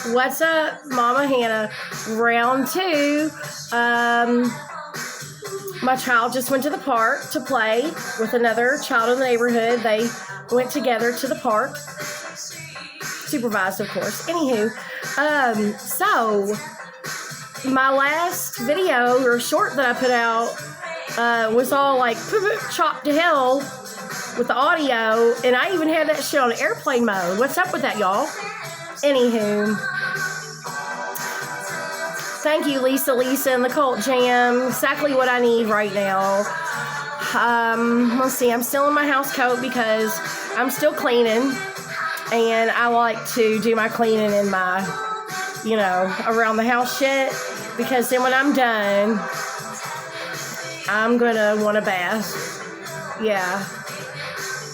What's up, Mama Hannah? Round 2. My child just went to the park to play with another child in the neighborhood. They went together to the park. Supervised, of course. Anywho, so my last video or short that I put out was all like chopped to hell with the audio, and I even had that shit on airplane mode. What's up with that, y'all? Anywho, thank you, Lisa and the Cult Jam. Exactly what I need right now. Let's see, I'm still in my house coat because I'm still cleaning, and I like to do my cleaning in my, around the house shit, because then when I'm done, I'm gonna want a bath. Yeah.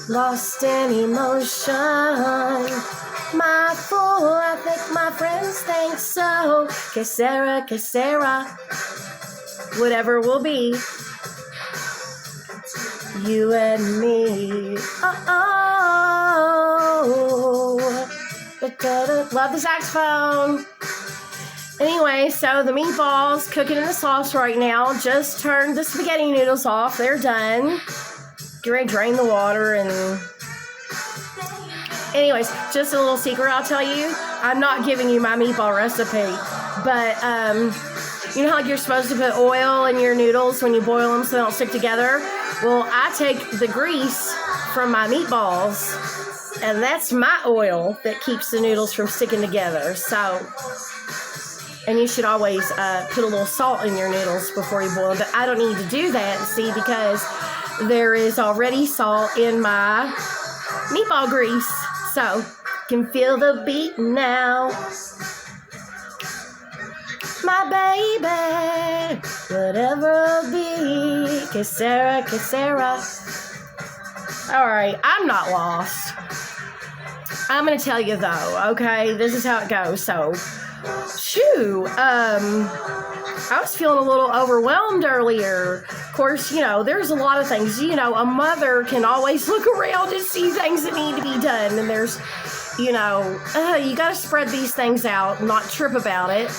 Lost in emotion. My fool, I think my friends think so. Que Sera, whatever will be. You and me. Love the saxophone. Anyway, so the meatballs cooking in the sauce right now. Just turned the spaghetti noodles off. They're done. Get ready to drain the water and... Anyways, just a little secret I'll tell you. I'm not giving you my meatball recipe, but you know how you're supposed to put oil in your noodles when you boil them so they don't stick together? Well, I take the grease from my meatballs, and that's my oil that keeps the noodles from sticking together. So, and you should always put a little salt in your noodles before you boil them, but I don't need to do that, see, because there is already salt in my meatball grease. So, can feel the beat now. My baby, whatever it'll be. Que Sera. Alright, I'm not lost. I'm going to tell you though, okay? This is how it goes. So, I was feeling a little overwhelmed earlier. Of course, there's a lot of things. A mother can always look around and see things that need to be done. And there's, you got to spread these things out, not trip about it,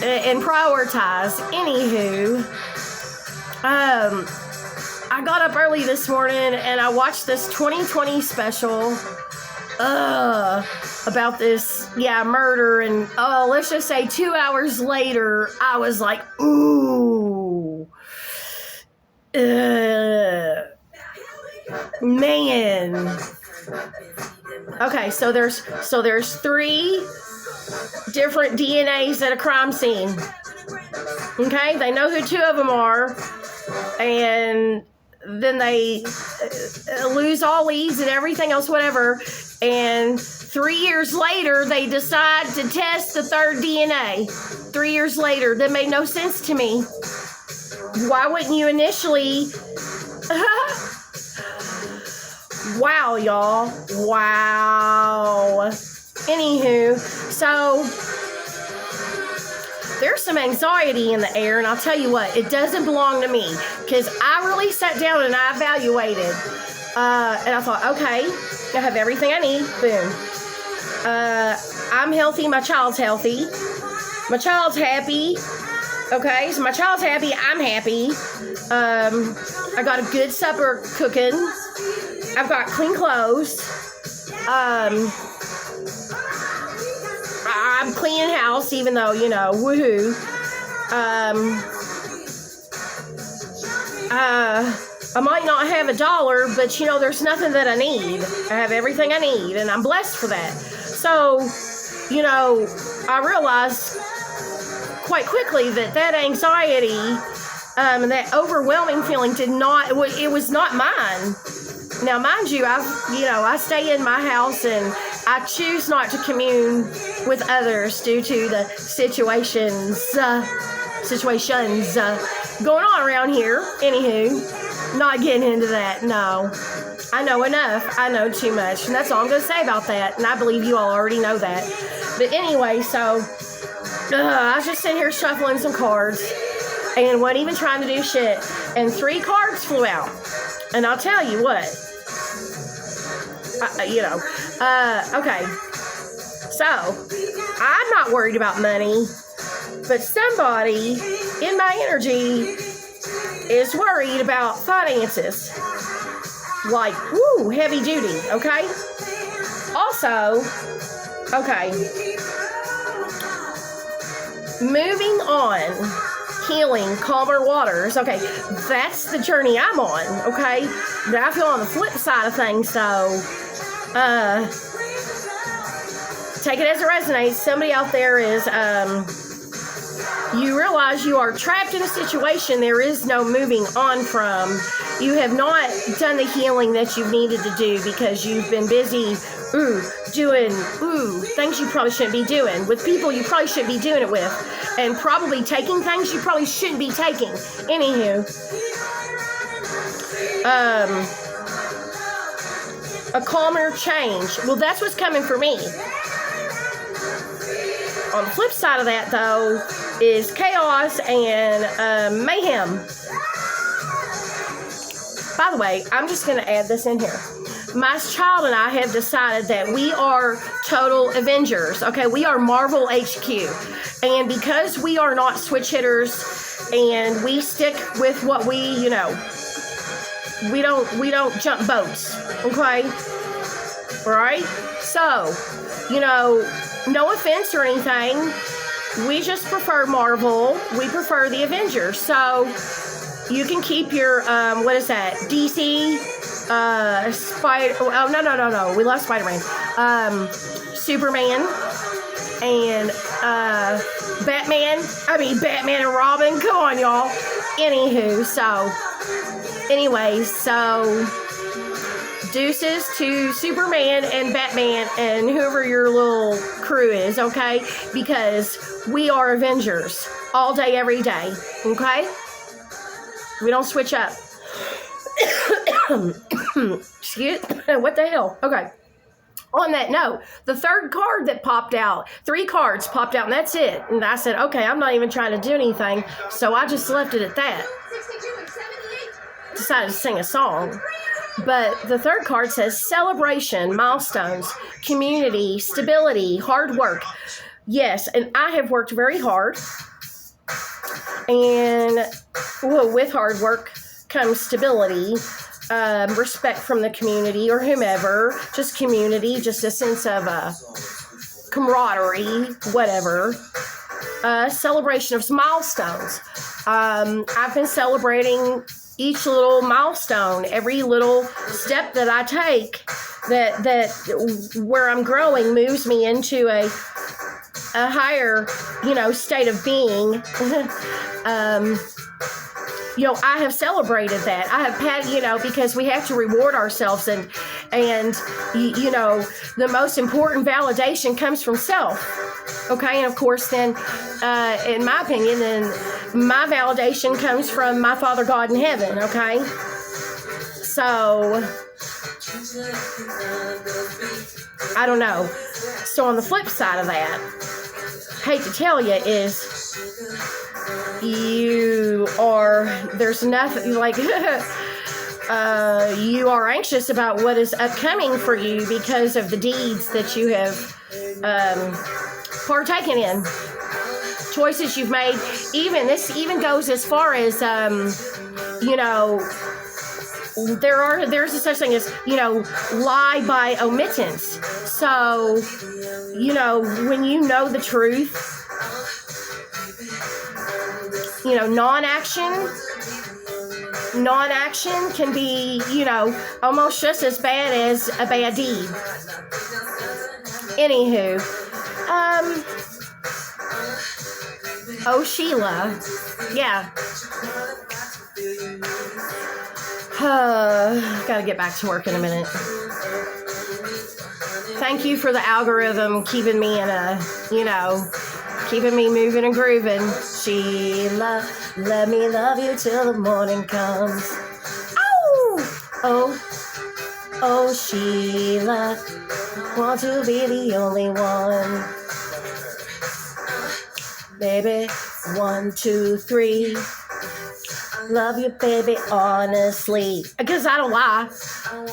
and prioritize. Anywho, I got up early this morning and I watched this 2020 special about this, murder, and let's just say 2 hours later, I was like, ooh, man. Okay, so there's 3 different DNAs at a crime scene. Okay, they know who 2 of them are, and then they lose all leads and everything else, whatever. And 3 years later, they decide to test the 3rd DNA. 3 years later, that made no sense to me. Why wouldn't you initially? Wow, y'all. Wow. Anywho, so there's some anxiety in the air, and I'll tell you what, it doesn't belong to me, because I really sat down and I evaluated, and I thought, okay, I have everything I need. Boom. I'm healthy. My child's healthy. My child's happy. Okay, so my child's happy. I'm happy. I got a good supper cooking. I've got clean clothes. I'm cleaning house, even though, woohoo. I might not have $1, but there's nothing that I need. I have everything I need, and I'm blessed for that. So, I realized quite quickly that anxiety, and that overwhelming feeling it was not mine. Now, mind you, I stay in my house, and I choose not to commune with others due to the situations going on around here. Anywho, not getting into that, no. I know enough. I know too much, and that's all I'm going to say about that, and I believe you all already know that. But anyway, so, I was just sitting here shuffling some cards, and wasn't even trying to do shit, and 3 cards flew out. And I'll tell you what, okay. So, I'm not worried about money, but somebody in my energy is worried about finances. Like, woo, heavy duty, okay? Also, okay, moving on, healing, calmer waters. Okay, that's the journey I'm on, okay? But I feel on the flip side of things, so, take it as it resonates. Somebody out there is, you realize you are trapped in a situation there is no moving on from. You have not done the healing that you've needed to do because you've been busy, doing things you probably shouldn't be doing, with people you probably shouldn't be doing it with, and probably taking things you probably shouldn't be taking. Anywho, a calmer change. Well, that's what's coming for me. On the flip side of that, though, is chaos and mayhem. By the way, I'm just going to add this in here. My child and I have decided that we are total Avengers. Okay, we are Marvel HQ. And because we are not switch hitters and we stick with what we don't jump boats. Okay? Right? So, no offense or anything. We just prefer Marvel. We prefer the Avengers. So, you can keep your, what is that? DC, no. We love Spider-Man. Superman and Batman and Robin. Come on, y'all. Anywho, so deuces to Superman and Batman and whoever your little crew is, okay? Because we are Avengers all day, every day, okay? We don't switch up. Excuse, what the hell? Okay. On that note, the third card that popped out, 3 cards popped out, and that's it. And I said, okay, I'm not even trying to do anything, so I just left it at that. Decided to sing a song. But the third card says celebration, milestones, community, stability, hard work. Yes, and I have worked very hard. And with hard work comes stability, respect from the community or whomever, just community, just a sense of camaraderie, whatever. Celebration of milestones. I've been celebrating each little milestone, every little step that I take that where I'm growing moves me into a higher, state of being. I have celebrated that. I have had, because we have to reward ourselves and the most important validation comes from self. Okay. And of course, then, in my opinion, then my validation comes from my Father God in heaven. Okay. So, I don't know. So on the flip side of that, hate to tell you, is there's nothing like you are anxious about what is upcoming for you because of the deeds that you have partaken in, choices you've made. This even goes as far as there's a such thing as lie by omittance. So when you know the truth, non-action can be, almost just as bad as a bad deed. Anywho, Sheila, yeah. Gotta get back to work in a minute. Thank you for the algorithm keeping me in keeping me moving and grooving. Sheila, let me love you till the morning comes. Oh, Sheila, want to be the only one. Baby, 1, 2, 3. Love you, baby, honestly. Because I don't lie.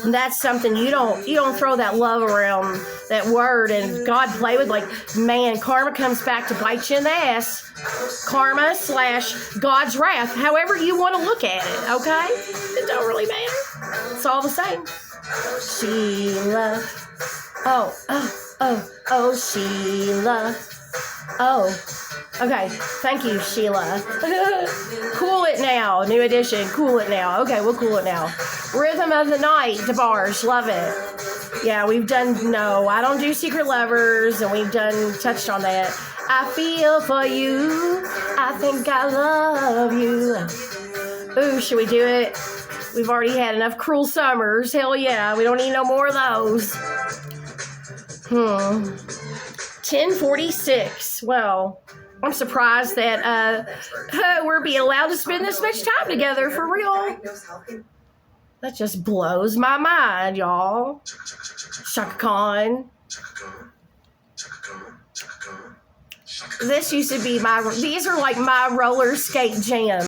That's something you don't throw that love around, that word, and God play with. Like, man, karma comes back to bite you in the ass. Karma / God's wrath. However you want to look at it, okay? It don't really matter. It's all the same. Sheila. Oh, Sheila. Oh. Okay, thank you, Sheila. Cool it now. New edition. Cool it now. Okay, we'll cool it now. Rhythm of the Night, DeBarge. Love it. Yeah, we've done, no, I don't do Secret Lovers, and we've touched on that. I feel for you. I think I love you. Ooh, should we do it? We've already had enough Cruel Summers. Hell yeah, we don't need no more of those. 10:46. Well, I'm surprised that we're being allowed to spend this much time together, for real. That just blows my mind, y'all. Shaka Khan. This used to be these are like my roller skate jam.